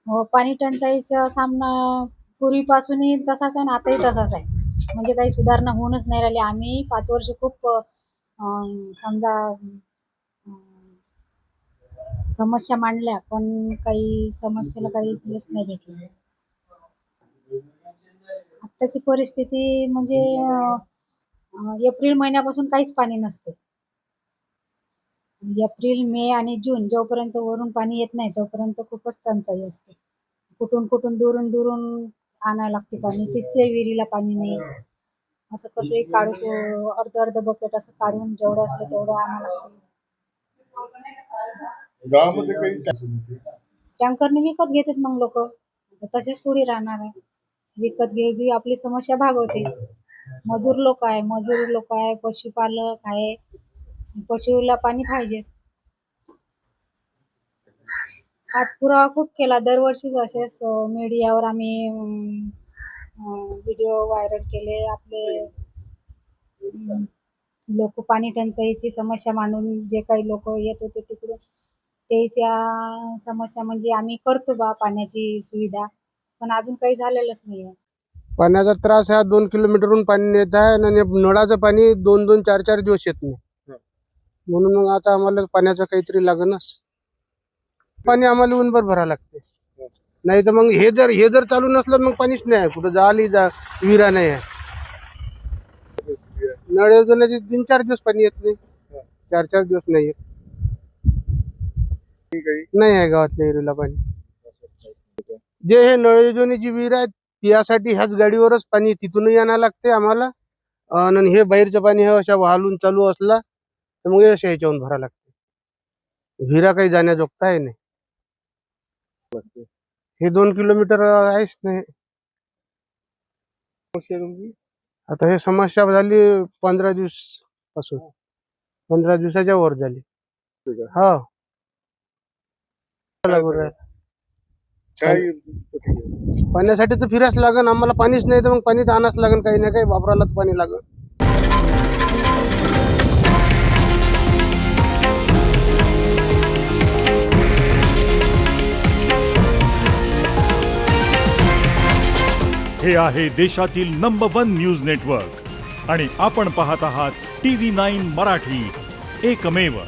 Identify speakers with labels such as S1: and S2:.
S1: पाणी टंचाईचा सामना पूर्वीपासूनही तसाच आहे आणि आताही तसाच आहे. म्हणजे काही सुधारणा होऊनच नाही राहिली. आम्ही 5 वर्ष खूप समजा समस्या मांडल्या, पण काही समस्येला काही हेच नाही भेटलं. आत्ताची परिस्थिती म्हणजे एप्रिल महिन्यापासून काहीच पाणी नसते. एप्रिल, मे आणि जून जोपर्यंत वरून पाणी येत नाही तोपर्यंत खूपच टंचाई असते. कुठून दुरून आणायला लागते पाणी. तिथे विहिरीला पाणी नाही. असं कसंही काढू अर्ध बकेट असं काढून जेवढं असलं तेवढं आणायला लागते.
S2: गावामध्ये काही
S1: टँकरने विकत घेतात मग लोक. तसेच थोडी राहणार आहे. विकत घेऊन आपली समस्या भागवते. मजूर लोक आहे, पशुपालक आहे. पशुला पाणी पाहिजेच. पाठपुरावा खूप केला. दरवर्षीच असेच मीडियावर आम्ही व्हिडिओ व्हायरल केले. आपले लोक पाणी टंचाईची समस्या मांडून जे काही लोक येत होते तिकडून त्याच्या समस्या म्हणजे आम्ही करतो बा पाण्याची सुविधा, पण अजून काही झालेलंच नाही.
S3: पाण्याचा त्रास हा 2 किलोमीटरहून पाणी येत आहे आणि नळाचं पाणी 2-2, 4-4 दिवस येत नाही. म्हणून मग आता आम्हाला पाण्याचं काहीतरी लागणच. पाणी आम्हाला उनभर भरावं लागते. नाही तर मग हे जर चालू नसलं मग पाणीच नाही. कुठं जा विहिरा नाही आहे. नळ योजनेचे 3-4 दिवस पाणी येत नाही. 4-4 दिवस नाही येत. नाही आहे गावातल्या विहिरीला पाणी. जे हे नळ योजनेची विहीर आहे त्यासाठी ह्याच गाडीवरच पाणी तिथूनही आणायला लागते आम्हाला. आणि हे बाहेरचं पाणी हे अशा वाहून चालू असला तर मग अशा ह्याच्यावरून भरावं लागते. विहिरा काही जाण्याजोगता आहे नाही. हे 2 किलोमीटर आहेच नाही. आता हे समस्या झाली 15 दिवस पासून. 15 दिवसाच्या वर झाली. हो. पाण्यासाठी तर फिरायच लागन आम्हाला. पाणीच नाही तर मग पाणी तर आणाच लागन. काही ना काही वापरायला तर पाणी लागन.
S4: हे आहे देशातील नंबर 1 न्यूज नेटवर्क आणि आपण पाहत आहात TV9 मराठी, एकमेव.